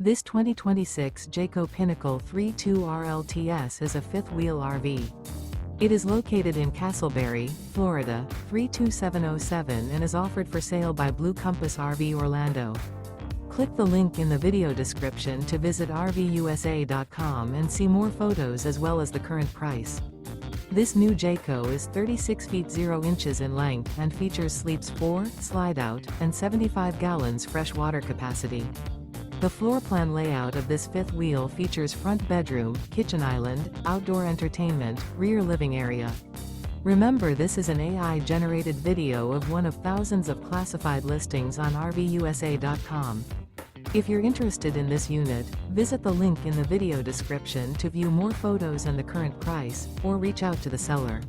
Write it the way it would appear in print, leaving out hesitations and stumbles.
This 2026 Jayco Pinnacle 3.2 RLTS is a fifth-wheel RV. It is located in Casselberry, Florida, 32707 and is offered for sale by Blue Compass RV Orlando. Click the link in the video description to visit RVUSA.com and see more photos as well as the current price. This new Jayco is 36 feet 0 inches in length and features sleeps 4, slide-out, and 75 gallons fresh water capacity. The floor plan layout of this fifth wheel features front bedroom, kitchen island, outdoor entertainment, rear living area. Remember, this is an AI-generated video of one of thousands of classified listings on RVUSA.com. If you're interested in this unit, visit the link in the video description to view more photos and the current price, or reach out to the seller.